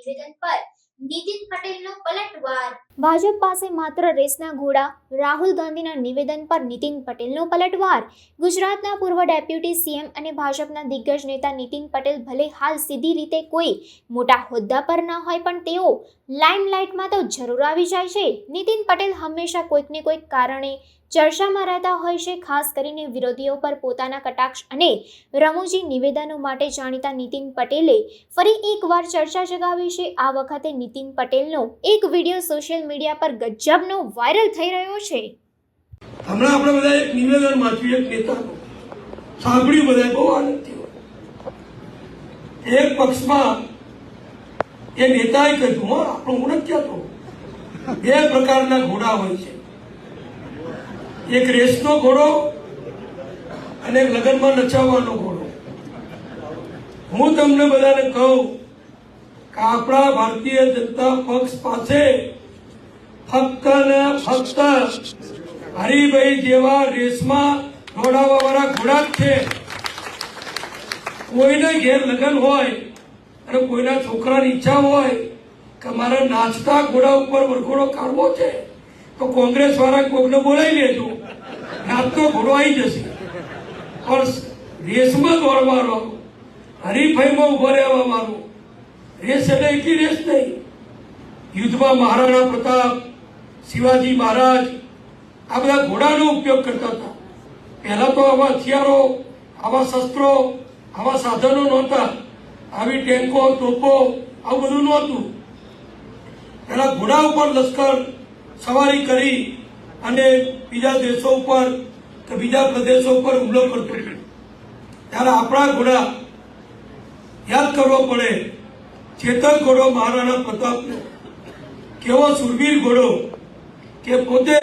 નિવેદન પર નીતિન પટેલનો પલટવાર। ભાજપ પાસે માત્ર રેસના ઘોડા, રાહુલ ગાંધીના નિવેદન પર નીતિન પટેલનો પલટવાર। ગુજરાતના પૂર્વ ડેપ્યુટી સીએમ અને ભાજપના દિગ્ગજ નેતા નીતિન પટેલ ભલે હાલ સીધી રીતે કોઈ મોટા હોદ્દા પર ન હોય, પણ તેઓ લાઇમલાઇટમાં તો જરૂર આવી જાય છે। નીતિન પટેલ હંમેશા કોઈકને કોઈક કારણે ચર્ચામાં રહેતા હોય છે। ખાસ કરીને વિરોધીઓ પર પોતાના કટાક્ષ અને રમૂજી નિવેદનો માટે જાણીતા નીતિન પટેલે ફરી એકવાર ચર્ચા જગાવી છે। આ વખતે નીતિન પટેલનો એક વિડીયો સોશિયલ મીડિયા પર ગજબનો વાયરલ થઈ રહ્યો છે। હમણાં આપણે બધા એક નિવેદન વાંચ્યું એક નેતાનું, સાંભળ્યું, બધા બહુ આનંદ થયો। એક પક્ષમાં એ નેતાએ કહ્યું, આપણો હું નથી કહેતો, બે પ્રકારના ઘોડા હોય છે, એક રેસનો ઘોડો અને એક લગ્નમાં નચાવવાનો ઘોડો। હું તમને બધાને કહું કે આપણા ભારતીય જનતા પક્ષ પાસે ફક્ત ને ફક્ત હરિભાઈ જેવા રેસમાં દોડાવવા વાળા ઘોડા જ છે। કોઈને ઘેર લગ્ન હોય અને કોઈના છોકરાની ઈચ્છા હોય કે મારે નાચતા ઘોડા ઉપર વરઘોડો કાઢવો છે, તો કોંગ્રેસ વાળા કોઈને બોલાવી લેજો, નાચતો ઘોડો આવી જશે। પણ રેસમાં દોડવાનો, હરીફાઈમાં ઉભા રહેવા વાળો, રેસ એટલે એટલી રેસ નહીં। યુદ્ધમાં મહારાણા પ્રતાપ, શિવાજી મહારાજ આ બધા ઘોડાનો ઉપયોગ કરતા હતા। પહેલા તો આવા હથિયારો, આવા શસ્ત્રો, આવા સાધનો નહોતા, આવી ટેન્કો, તોપો આવું બધું નહોતું। પહેલા ઘોડા ઉપર લશ્કર સવારી કરી અને બીજા દેશો ઉપર કે બીજા પ્રદેશો ઉપર હુમલો કરતો હતો। ત્યારે આપણા ઘોડા યાદ કરવો પડે। ચેતક ઘોડો મહારાણા પ્રતાપનો, કેવો સુરવીર ઘોડો કે પોતે